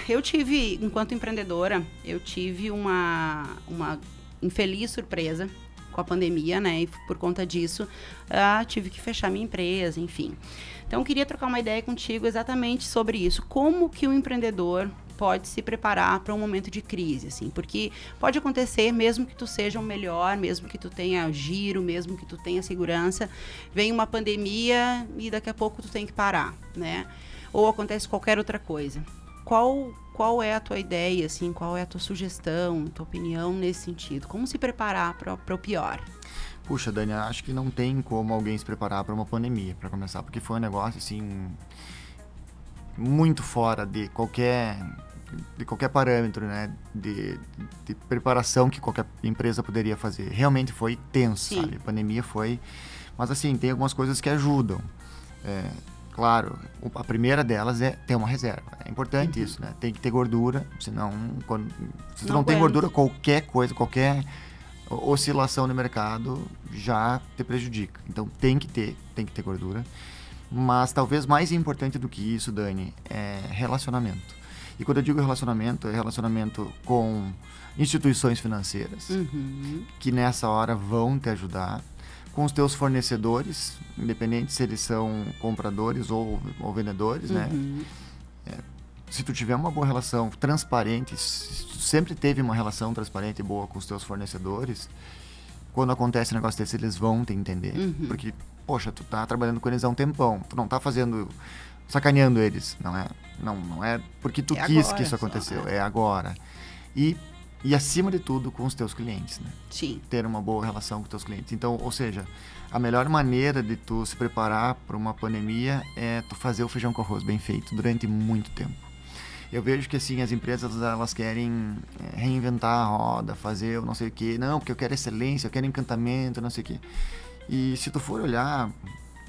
Eu tive, enquanto empreendedora, eu tive uma infeliz surpresa com a pandemia, né? E por conta disso, tive que fechar minha empresa, enfim. Então, eu queria trocar uma ideia contigo exatamente sobre isso. Como que o empreendedor pode se preparar para um momento de crise, assim? Porque pode acontecer, mesmo que tu seja o melhor, mesmo que tu tenha giro, mesmo que tu tenha segurança, vem uma pandemia e daqui a pouco tu tem que parar, né? Ou acontece qualquer outra coisa. Qual é a tua ideia, assim? Qual é a tua sugestão, tua opinião nesse sentido? Como se preparar para o pior? Puxa, Dani, acho que não tem como alguém se preparar para uma pandemia, para começar, porque foi um negócio, assim, muito fora de qualquer parâmetro, né? De preparação que qualquer empresa poderia fazer. Realmente foi tenso, sabe? A pandemia foi... Mas, assim, tem algumas coisas que ajudam. Claro, a primeira delas é ter uma reserva. É importante isso, né? Tem que ter gordura, senão... Se tu não tem gordura, qualquer coisa, qualquer oscilação no mercado já te prejudica. Então, tem que ter gordura. Mas talvez mais importante do que isso, Dani, é relacionamento. E quando eu digo relacionamento, é relacionamento com instituições financeiras, que nessa hora vão te ajudar, com os teus fornecedores, independente se eles são compradores ou vendedores, né? se tu tiver uma boa relação transparente, se tu sempre teve uma relação transparente e boa com os teus fornecedores, quando acontece um negócio desse, eles vão te entender. Porque, poxa, tu tá trabalhando com eles há um tempão, tu não tá sacaneando eles, não é porque tu quis agora, que isso aconteceu, é agora. E acima de tudo com os teus clientes, né? Sim. Ter uma boa relação com os teus clientes. Então, ou seja, a melhor maneira de tu se preparar para uma pandemia é tu fazer o feijão com arroz bem feito durante muito tempo. Eu vejo que assim, as empresas elas querem reinventar a roda, fazer eu não sei o que, não, porque eu quero excelência, eu quero encantamento, não sei o que. E se tu for olhar,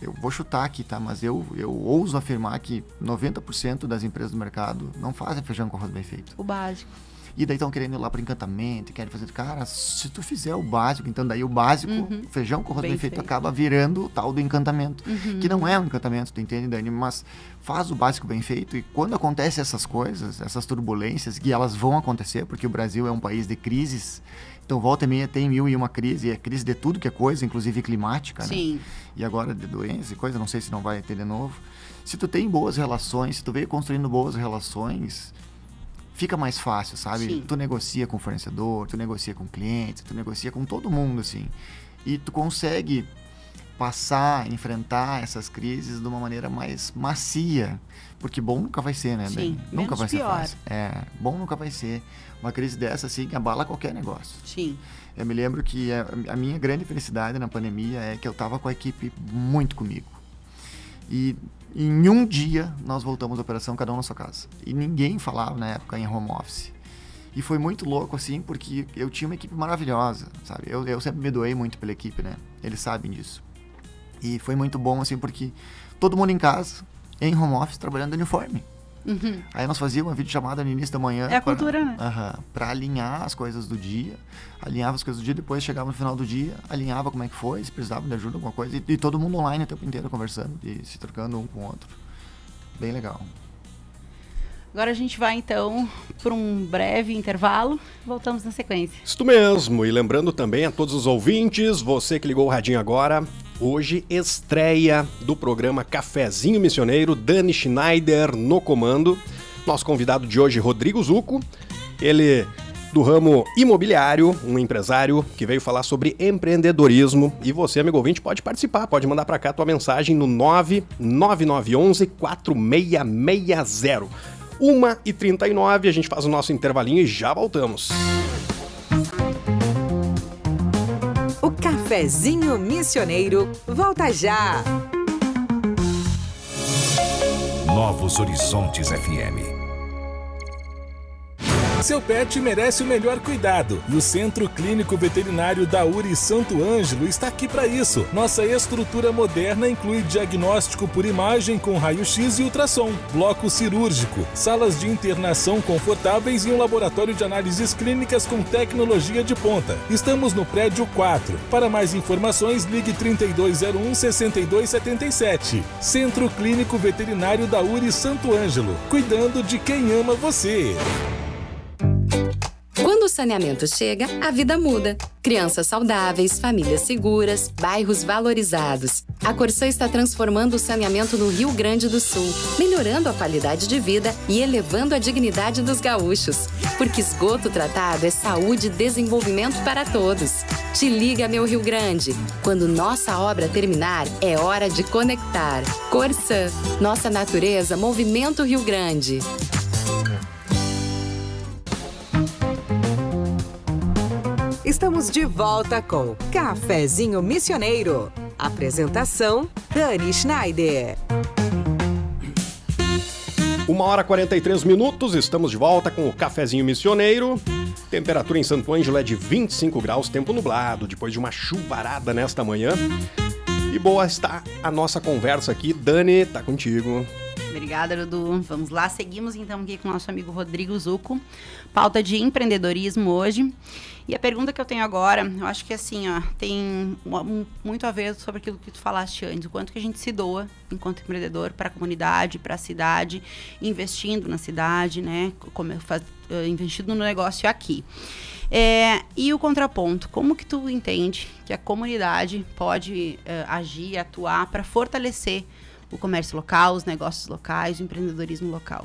eu vou chutar aqui, tá? Mas eu ouso afirmar que 90% das empresas do mercado não fazem feijão com arroz bem feito. O básico. E daí estão querendo ir lá para encantamento, querem fazer... Cara, se tu fizer o básico, então daí o básico, feijão com arroz bem feito, acaba virando o tal do encantamento. Que não é um encantamento, tu entende, Dani? Mas faz o básico bem feito e quando acontecem essas coisas, essas turbulências, que elas vão acontecer, porque o Brasil é um país de crises, então volta e meia tem 1001 crise, e é crise de tudo que é coisa, inclusive climática, Sim. né? E agora de doença e coisa, não sei se não vai ter de novo. Se tu tem boas relações, se tu veio construindo boas relações... fica mais fácil, sabe? Sim. Tu negocia com o fornecedor, tu negocia com o cliente, tu negocia com todo mundo, assim. E tu consegue enfrentar essas crises de uma maneira mais macia. Porque bom nunca vai ser, né? Sim, nunca vai ser pior. fácil. Bom nunca vai ser. Uma crise dessa, assim, abala qualquer negócio. Sim. Eu me lembro que a minha grande felicidade na pandemia é que eu tava com a equipe muito comigo. E em um dia nós voltamos à operação, cada um na sua casa. E ninguém falava na época em home office. E foi muito louco, assim, porque eu tinha uma equipe maravilhosa, sabe? Eu sempre me doei muito pela equipe, né? Eles sabem disso. E foi muito bom, assim, porque todo mundo em casa, em home office, trabalhando de uniforme. Aí nós fazíamos uma videochamada no início da manhã. É a cultura, né? Pra alinhar as coisas do dia. Alinhava as coisas do dia, depois chegava no final do dia, alinhava como é que foi, se precisava de ajuda, alguma coisa. E todo mundo online o tempo inteiro, conversando e se trocando um com o outro. Bem legal. Agora a gente vai, então, para um breve intervalo. Voltamos na sequência. Isso mesmo. E lembrando também a todos os ouvintes, você que ligou o radinho agora, hoje estreia do programa Cafezinho Missioneiro, Dani Schneider no comando. Nosso convidado de hoje, Rodrigo Zucco, ele do ramo imobiliário, um empresário que veio falar sobre empreendedorismo. E você, amigo ouvinte, pode participar, pode mandar para cá a tua mensagem no 99911-4660. 1h39, a gente faz o nosso intervalinho e já voltamos. O Cafezinho Missioneiro volta já. Novos Horizontes FM. Seu pet merece o melhor cuidado e o Centro Clínico Veterinário da URI Santo Ângelo está aqui para isso. Nossa estrutura moderna inclui diagnóstico por imagem com raio-x e ultrassom, bloco cirúrgico, salas de internação confortáveis e um laboratório de análises clínicas com tecnologia de ponta. Estamos no prédio 4. Para mais informações, ligue 3201-6277. Centro Clínico Veterinário da URI Santo Ângelo, cuidando de quem ama você. Quando o saneamento chega, a vida muda. Crianças saudáveis, famílias seguras, bairros valorizados. A Corsã está transformando o saneamento no Rio Grande do Sul, melhorando a qualidade de vida e elevando a dignidade dos gaúchos. Porque esgoto tratado é saúde e desenvolvimento para todos. Te liga, meu Rio Grande. Quando nossa obra terminar, é hora de conectar. Corsã, nossa natureza, movimento Rio Grande. Estamos de volta com Cafezinho Missioneiro. Apresentação, Dani Schneider. 1h43, estamos de volta com o Cafezinho Missioneiro. Temperatura em Santo Ângelo é de 25 graus, tempo nublado, depois de uma chuvarada nesta manhã. E boa está a nossa conversa aqui. Dani, tá contigo. Obrigada, Dudu. Vamos lá, seguimos então aqui com o nosso amigo Rodrigo Zucco. Pauta de empreendedorismo hoje. E a pergunta que eu tenho agora, eu acho que assim, ó, tem muito a ver sobre aquilo que tu falaste antes, o quanto que a gente se doa enquanto empreendedor para a comunidade, para a cidade, investindo na cidade, né, investindo no negócio aqui. E o contraponto, como que tu entende que a comunidade pode agir, atuar para fortalecer o comércio local, os negócios locais, o empreendedorismo local?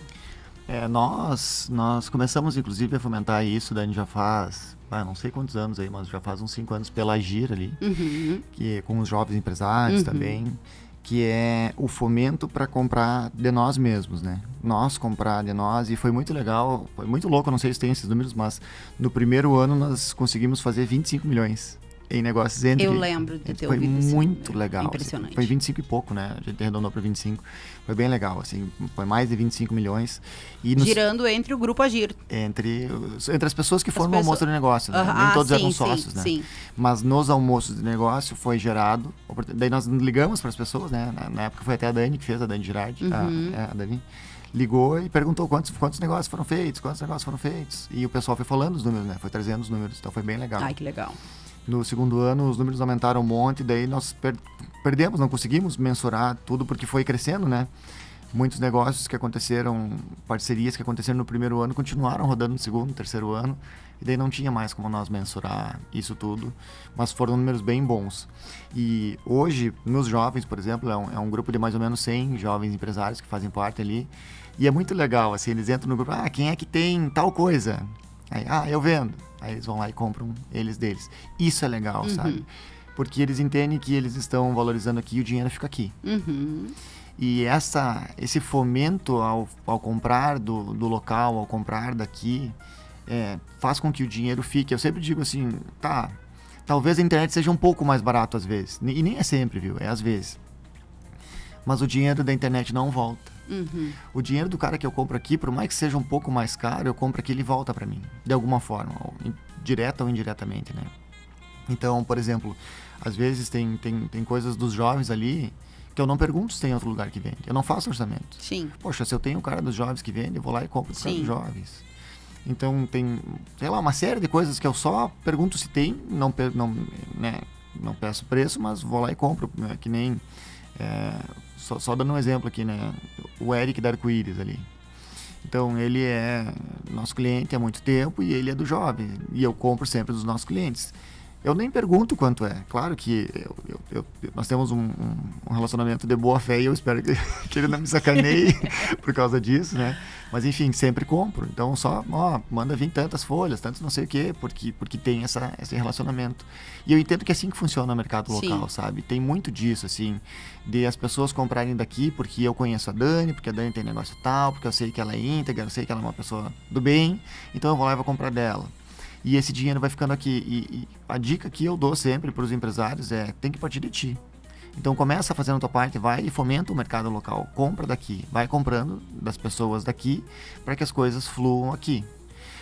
Nós começamos, inclusive, a fomentar isso, Dani, já faz, não sei quantos anos aí, mas já faz uns 5 anos pela Agir ali, que, com os jovens empresários também, que é o fomento para comprar de nós mesmos, né? Nós comprar de nós, e foi muito legal, foi muito louco, não sei se tem esses números, mas no primeiro ano nós conseguimos fazer 25 milhões em negócios entre... Eu lembro de ter foi ouvido isso. Muito legal. Impressionante. Assim, foi 25 e pouco, né? A gente arredondou para 25. Foi bem legal, assim. Foi mais de 25 milhões. E girando entre o Grupo Agir. Entre as pessoas que foram no almoço de negócio. Né? Nem todos eram sócios, né? Sim. Mas nos almoços de negócio foi gerado... Daí nós ligamos para as pessoas, né? Na época foi até a Dani que fez, a Dani Girardi. A Dani ligou e perguntou quantos negócios foram feitos, E o pessoal foi falando os números, né? Foi trazendo os números. Então foi bem legal. Ai, que legal. No segundo ano, os números aumentaram um monte, daí nós perdemos, não conseguimos mensurar tudo, porque foi crescendo, né? Muitos negócios que aconteceram, parcerias que aconteceram no primeiro ano, continuaram rodando no segundo, terceiro ano, e daí não tinha mais como nós mensurar isso tudo, mas foram números bem bons. E hoje, nos jovens, por exemplo, é um grupo de mais ou menos 100 jovens empresários que fazem parte ali, e é muito legal, assim, eles entram no grupo, quem é que tem tal coisa? Aí, eu vendo. Aí eles vão lá e compram deles. Isso é legal, sabe? Porque eles entendem que eles estão valorizando aqui e o dinheiro fica aqui. E esse fomento ao comprar do local, ao comprar daqui, faz com que o dinheiro fique. Eu sempre digo assim, talvez a internet seja um pouco mais barato às vezes. E nem é sempre, viu? É às vezes. Mas o dinheiro da internet não volta. O dinheiro do cara que eu compro aqui, por mais que seja um pouco mais caro, eu compro aqui, ele volta para mim, de alguma forma, direta ou indiretamente, né? Então, por exemplo, às vezes tem coisas dos jovens ali que eu não pergunto se tem outro lugar que vende. Eu não faço orçamento. Sim. Poxa, se eu tenho um cara dos jovens que vende, eu vou lá e compro do cara dos jovens. Então, tem, sei lá, uma série de coisas que eu só pergunto se tem, não peço preço, mas vou lá e compro, que nem... Só dando um exemplo aqui, né? O Eric da Arco-Íris ali. Então, ele é nosso cliente há muito tempo e ele é do jovem. E eu compro sempre dos nossos clientes. Eu nem pergunto quanto é. Claro que nós temos um relacionamento de boa fé e eu espero que ele não me sacaneie por causa disso, né? Mas, enfim, sempre compro. Então, só, manda vir tantas folhas, tantos não sei o quê, porque tem esse relacionamento. E eu entendo que é assim que funciona o mercado local, sabe? Tem muito disso, assim, de as pessoas comprarem daqui porque eu conheço a Dani, porque a Dani tem negócio tal, porque eu sei que ela é íntegra, eu sei que ela é uma pessoa do bem, então eu vou lá e vou comprar dela. E esse dinheiro vai ficando aqui. E a dica que eu dou sempre para os empresários tem que partir de ti. Então começa fazendo a tua parte, vai e fomenta o mercado local. Compra daqui, vai comprando das pessoas daqui para que as coisas fluam aqui.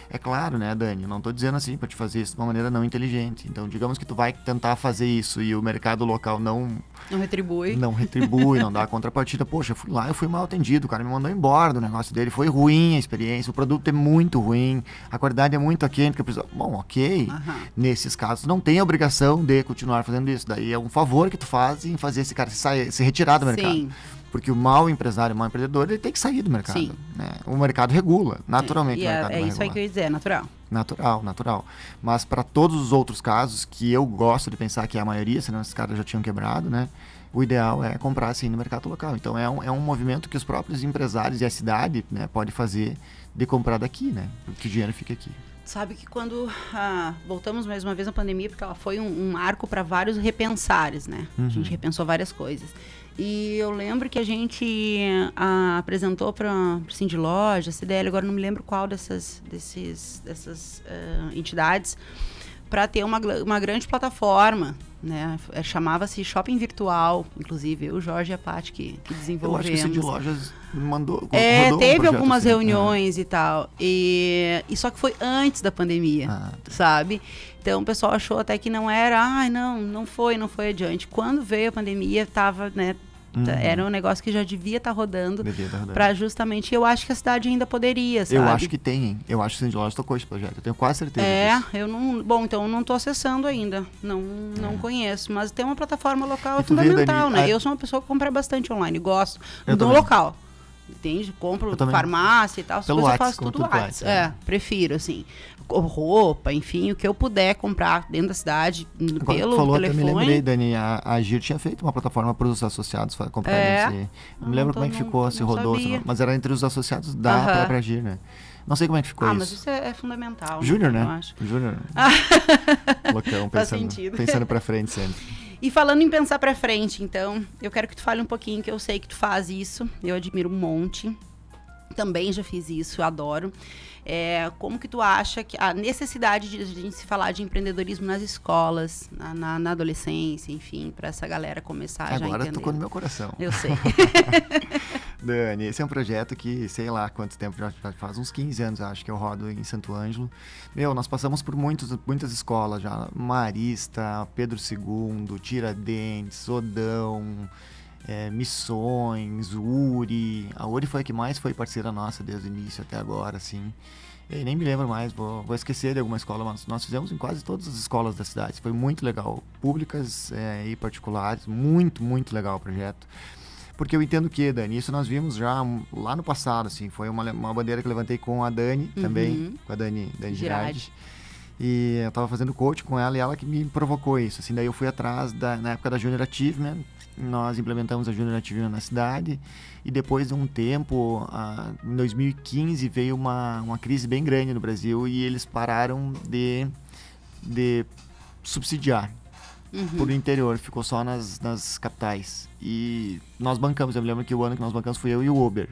É claro, né, Dani? Eu não estou dizendo assim para te fazer isso de uma maneira não inteligente. Então, digamos que tu vai tentar fazer isso e o mercado local não retribui, não dá a contrapartida. Poxa, eu fui lá, eu fui mal atendido, o cara me mandou embora do negócio dele, foi ruim a experiência, o produto é muito ruim, a qualidade é muito aquém, porque eu preciso... Bom, ok, nesses casos não tem a obrigação de continuar fazendo isso. Daí é um favor que tu faz em fazer esse cara se retirar do mercado. Sim. Porque o mau empresário, o mau empreendedor, ele tem que sair do mercado. Sim. Né? O mercado regula, naturalmente. O mercado vai isso aí que eu ia dizer, é natural. Natural. Mas para todos os outros casos, que eu gosto de pensar que é a maioria, senão esses caras já tinham quebrado, né? O ideal é comprar assim no mercado local. Então é um movimento que os próprios empresários e a cidade, né, pode fazer de comprar daqui, né? Que o dinheiro fica aqui. Sabe que quando voltamos mais uma vez na pandemia, porque ela foi um marco para vários repensares, né? A gente repensou várias coisas. E eu lembro que a gente apresentou para o Cindy Loja, CDL, agora não me lembro qual dessas entidades, para ter uma grande plataforma, né? Chamava-se Shopping Virtual, inclusive eu, o Jorge e a Paty que desenvolvemos. Eu acho que o Cindy Lojas mandou... teve algumas reuniões e tal, e só que foi antes da pandemia, sabe? Então o pessoal achou até que não era, não foi adiante. Quando veio a pandemia, estava, né? Era um negócio que já devia estar rodando. Para justamente, eu acho que a cidade ainda poderia, sabe? Eu acho que tem, hein? Eu acho que o Cindy Lojas tocou esse projeto, eu tenho quase certeza disso. Eu não... Bom, então eu não estou acessando ainda, não conheço, mas ter uma plataforma local é fundamental, né? Eu sou uma pessoa que compra bastante online, gosto do local. entende? Compro Eu também. farmácia e tal, Pelo eu Whats, faço como tudo tudo Whats. Whats, Prefiro, assim, roupa, enfim, o que eu puder comprar dentro da cidade, Agora, pelo falou, telefone. Eu me lembrei, Dani, a Gir tinha feito uma plataforma para os associados comprarem. Não me lembro como é que ficou, se rodou, mas era entre os associados da própria Gir, né? Não sei como é que ficou isso. Mas isso é fundamental. Júnior, né? Eu acho. Júnior. Loucão, pensando pra frente sempre. E falando em pensar pra frente, então, eu quero que tu fale um pouquinho, que eu sei que tu faz isso, eu admiro um monte. Também já fiz isso, eu adoro. Como que tu acha que a necessidade de a gente se falar de empreendedorismo nas escolas, na adolescência, enfim, para essa galera começar já a entender? Agora tocou no meu coração. Eu sei. Dani, esse é um projeto que, sei lá quanto tempo, já faz uns 15 anos, acho que eu rodo em Santo Ângelo. Nós passamos por muitas escolas já, Marista, Pedro II, Tiradentes, Odão, Missões, URI. A URI foi a que mais foi parceira nossa desde o início até agora, assim. Eu nem me lembro mais, vou esquecer de alguma escola, mas nós fizemos em quase todas as escolas da cidade. Foi muito legal, públicas e particulares, muito, muito legal o projeto. Porque eu entendo que, Dani, isso nós vimos já lá no passado, assim, foi uma bandeira que eu levantei com a Dani também, com a Dani Girardi. E eu tava fazendo coaching com ela e ela que me provocou isso, assim, daí eu fui atrás, na época da Junior Achievement, nós implementamos a Junior Achievement na cidade e depois de um tempo, em 2015, veio uma crise bem grande no Brasil e eles pararam de subsidiar. Por interior, ficou só nas capitais. E nós bancamos, eu me lembro que o ano que nós bancamos foi eu e o Uber.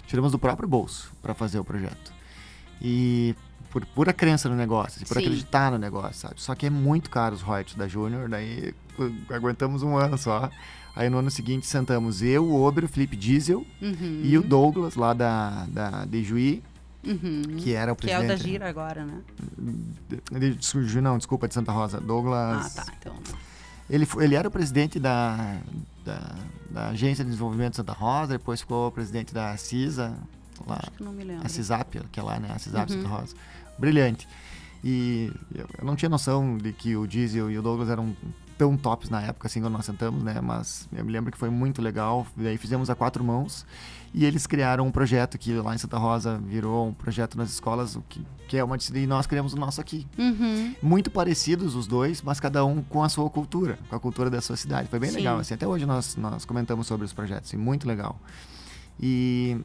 Tiramos do próprio bolso para fazer o projeto. E por pura crença no negócio, por acreditar no negócio, sabe? Só que é muito caro os royalties da Júnior, daí aguentamos um ano só. Aí no ano seguinte sentamos eu, o Uber, o Felipe Diesel e o Douglas lá de Juí. Que era o presidente. Que é o da Gira agora, né? Desculpa, de Santa Rosa. Douglas. Então. Ele era o presidente da Agência de Desenvolvimento de Santa Rosa, depois ficou presidente da CISA, lá, acho que não me lembro. a CISAP, que é lá, né? A CISAP Santa Rosa. Brilhante. E eu não tinha noção de que o Diesel e o Douglas eram tão tops na época, assim, quando nós sentamos, né? Mas eu me lembro que foi muito legal. Daí fizemos a 4 mãos e eles criaram um projeto que lá em Santa Rosa virou um projeto nas escolas, que é uma disciplina, e nós criamos o nosso aqui. Muito parecidos os dois, mas cada um com a sua cultura, com a cultura da sua cidade. Foi bem legal, assim. Até hoje nós comentamos sobre os projetos, assim, muito legal. E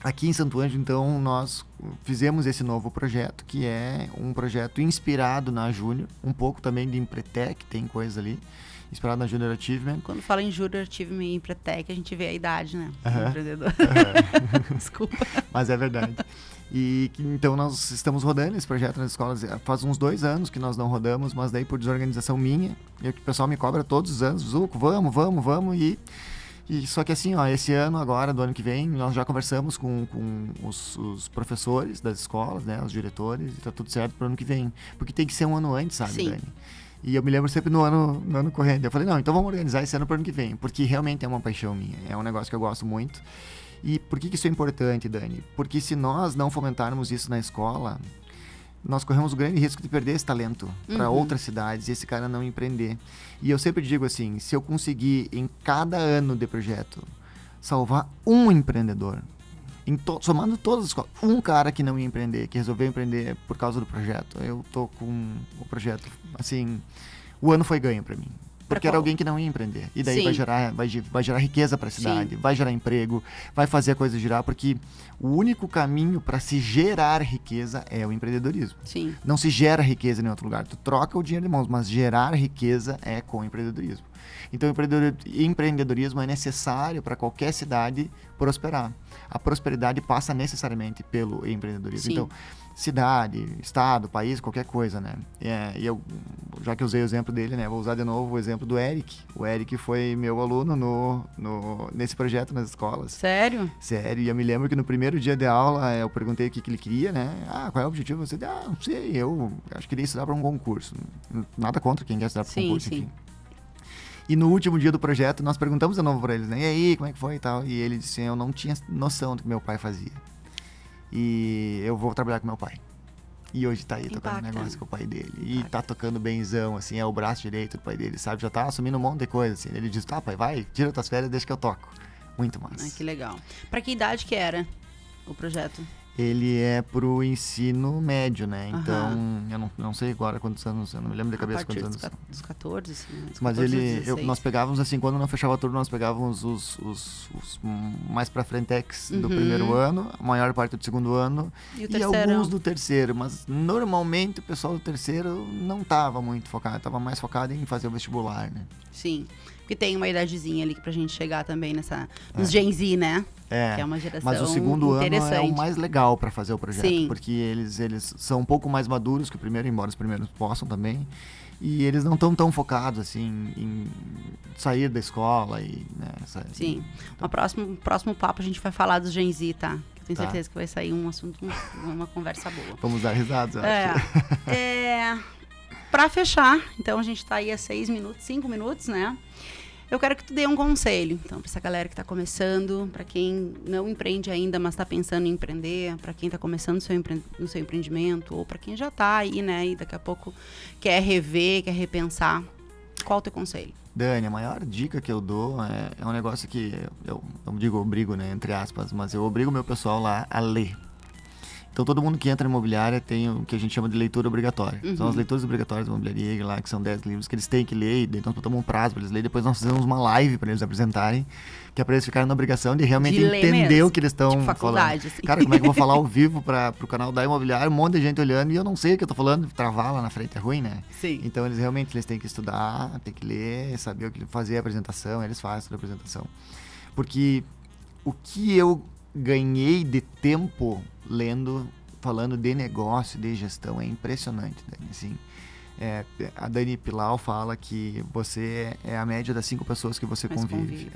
aqui em Santo Ângelo, então, nós fizemos esse novo projeto, que é um projeto inspirado na Júnior, um pouco também de Empretec, tem coisa ali, inspirado na Junior Achievement. Quando fala em Junior Achievement e Empretec, a gente vê a idade, né? Empreendedor. Desculpa. Mas é verdade. E então nós estamos rodando esse projeto nas escolas. Faz uns 2 anos que nós não rodamos, mas daí por desorganização minha, e o pessoal me cobra todos os anos, Zuco, vamos, e só que assim, esse ano agora, do ano que vem, nós já conversamos com os professores das escolas, né, os diretores, e tá tudo certo pro ano que vem. Porque tem que ser um ano antes, sabe, Dani? E eu me lembro sempre no ano corrente. Eu falei, não, então vamos organizar esse ano pro ano que vem, porque realmente é uma paixão minha, é um negócio que eu gosto muito. E por que isso é importante, Dani? Porque se nós não fomentarmos isso na escola, nós corremos o grande risco de perder esse talento para outras cidades e esse cara não empreender. E eu sempre digo assim, se eu conseguir em cada ano de projeto salvar um empreendedor, somando todas as escolas, um cara que não ia empreender, que resolveu empreender por causa do projeto, eu tô com o projeto, assim, o ano foi ganho para mim. Porque era alguém que não ia empreender. E daí vai gerar riqueza para a cidade, vai gerar emprego, vai fazer a coisa girar, porque o único caminho para se gerar riqueza é o empreendedorismo. Não se gera riqueza em outro lugar. Tu troca o dinheiro de mãos, mas gerar riqueza é com o empreendedorismo. Então, o empreendedorismo é necessário para qualquer cidade prosperar. A prosperidade passa necessariamente pelo empreendedorismo. Então, cidade, estado, país, qualquer coisa, né? E eu, já que eu usei o exemplo dele, né? Vou usar de novo o exemplo do Eric. O Eric foi meu aluno nesse projeto nas escolas. Sério? Sério. E eu me lembro que no primeiro dia de aula eu perguntei o que ele queria, né? Qual é o objetivo? Você disse, não sei, eu acho que queria estudar para um concurso. Nada contra quem quer estudar para um concurso, enfim. E no último dia do projeto, nós perguntamos de novo para eles, né? E aí, como é que foi e tal? E ele disse, eu não tinha noção do que meu pai fazia. E eu vou trabalhar com meu pai. E hoje tá aí tocando negócio com o pai dele. E tá tocando benzão, assim, é o braço direito do pai dele, sabe? Já tá assumindo um monte de coisa, assim. Ele diz, tá, pai, vai, tira tuas férias, deixa que eu toco. Muito massa. Ai, que legal. Para que idade que era o projeto? Ele é pro ensino médio, né? Então, eu não sei agora quantos anos, eu não me lembro de cabeça quantos anos. Dos 14, assim, né? Mas 14, nós pegávamos assim, quando não fechava turno, nós pegávamos os mais pra frentex do primeiro ano, a maior parte do segundo ano e alguns do terceiro. Mas normalmente o pessoal do terceiro não tava muito focado, tava mais focado em fazer o vestibular, né? Sim, porque tem uma idadezinha ali pra gente chegar também nos Gen Z, né? Que é uma geração mas o segundo ano é o mais legal para fazer o projeto, Sim. porque eles são um pouco mais maduros que o primeiro, embora os primeiros possam também, e eles não estão tão focados assim em sair da escola e, né, Sim. No próximo papo a gente vai falar dos Gen Z, tá? Eu tenho certeza que vai sair um assunto, uma conversa boa. Vamos dar risadas, eu acho. Para fechar, então a gente tá aí a 5 minutos, né? Eu quero que tu dê um conselho, então, para essa galera que está começando, para quem não empreende ainda, mas está pensando em empreender, para quem está começando no seu empreendimento, ou para quem já está aí, né, e daqui a pouco quer rever, quer repensar. Qual o teu conselho? Dani, a maior dica que eu dou é um negócio que eu não digo obrigo, né, entre aspas, mas eu obrigo o meu pessoal lá a ler. Então, todo mundo que entra na imobiliária tem o que a gente chama de leitura obrigatória. São as leituras obrigatórias da imobiliaria, lá, que são 10 livros que eles têm que ler, e daí nós botamos um prazo para eles lerem. Depois nós fizemos uma live para eles apresentarem, que é para eles ficarem na obrigação de realmente entender o que eles estão falando. Assim. Cara, como é que eu vou falar ao vivo para o canal da imobiliária, um monte de gente olhando, e eu não sei o que eu tô falando, travar lá na frente é ruim, né? Sim. Então, eles realmente têm que estudar, têm que ler, saber o que fazer a apresentação, eles fazem a apresentação. Porque o que eu ganhei de tempo lendo, falando de negócio, de gestão, é impressionante, Dani. Assim, a Dani Pilau fala que você é a média das 5 pessoas que você convive.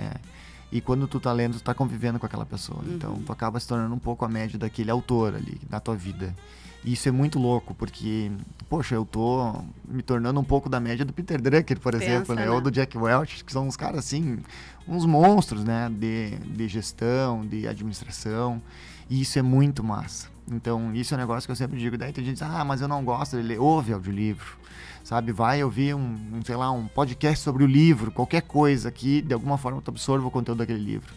E quando tu tá lendo, tu tá convivendo com aquela pessoa. Então, tu acaba se tornando um pouco a média daquele autor ali, da tua vida. E isso é muito louco, porque, poxa, eu tô me tornando um pouco da média do Peter Drucker, por exemplo, né? Ou do Jack Welch, que são uns caras, assim, uns monstros, né? De gestão, de administração. E isso é muito massa. Então, isso é um negócio que eu sempre digo. Daí tem gente que diz, mas eu não gosto de ler. Ouve audiolivro, sabe? Vai ouvir um podcast sobre o livro, qualquer coisa que, de alguma forma, tu absorva o conteúdo daquele livro.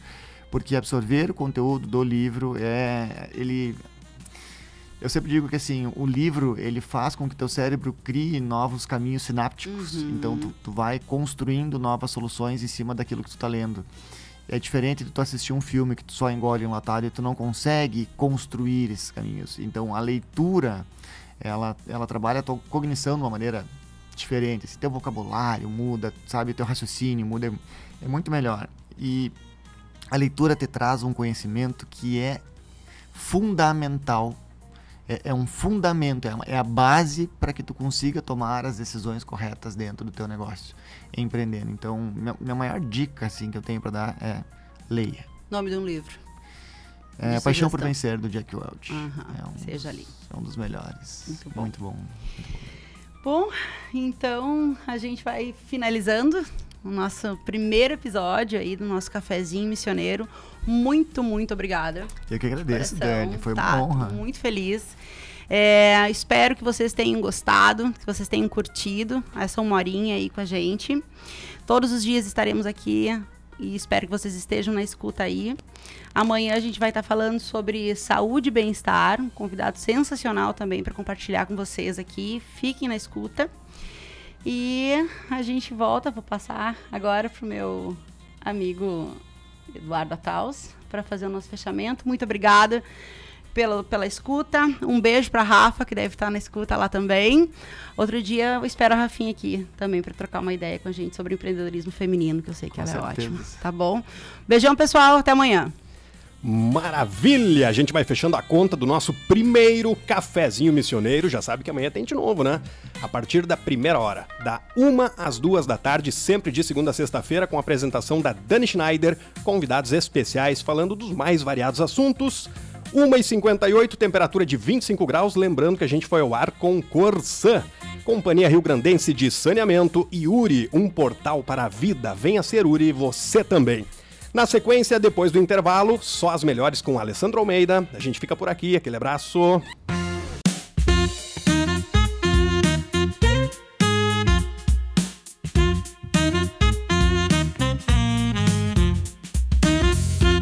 Porque absorver o conteúdo do livro eu sempre digo que, assim, o livro, ele faz com que teu cérebro crie novos caminhos sinápticos. Então, tu vai construindo novas soluções em cima daquilo que tu tá lendo. É diferente de tu assistir um filme que tu só engole enlatado e tu não consegue construir esses caminhos. Então, a leitura, ela trabalha a tua cognição de uma maneira diferente. Assim, teu vocabulário muda, sabe? Teu raciocínio muda. É muito melhor. E a leitura te traz um conhecimento que é fundamental. É um fundamento, é a base para que tu consiga tomar as decisões corretas dentro do teu negócio, empreendendo. Então, minha maior dica, assim, que eu tenho para dar é leia. Nome de um livro? Paixão por Vencer, do Jack Welch. Seja ali. É um dos melhores. Muito bom. Muito bom. Bom, então a gente vai finalizando o nosso primeiro episódio aí do nosso cafezinho missioneiro. Muito, muito obrigada. Eu que agradeço, Dani. Foi uma honra. Muito feliz. Espero que vocês tenham gostado, que vocês tenham curtido essa 1 horinha aí com a gente. Todos os dias estaremos aqui e espero que vocês estejam na escuta aí. Amanhã a gente vai estar falando sobre saúde e bem-estar, um convidado sensacional também para compartilhar com vocês aqui. Fiquem na escuta. E a gente volta, vou passar agora pro meu amigo Eduardo Ataus para fazer o nosso fechamento. Muito obrigada pela escuta. Um beijo para Rafa, que deve estar na escuta lá também. Outro dia eu espero a Rafinha aqui também para trocar uma ideia com a gente sobre empreendedorismo feminino, que eu sei que ela é ótima. Tá bom? Beijão, pessoal. Até amanhã. Maravilha! A gente vai fechando a conta do nosso primeiro cafezinho missioneiro. Já sabe que amanhã tem de novo, né? A partir da 1h, da 1 às 2 da tarde, sempre de segunda a sexta-feira, com a apresentação da Dani Schneider, convidados especiais falando dos mais variados assuntos. 1h58, temperatura de 25 graus. Lembrando que a gente foi ao ar com Corsã, Companhia Rio Grandense de Saneamento, e Uri, um portal para a vida. Venha ser Uri, você também. Na sequência, depois do intervalo, só as melhores com Alessandro Almeida. A gente fica por aqui, aquele abraço.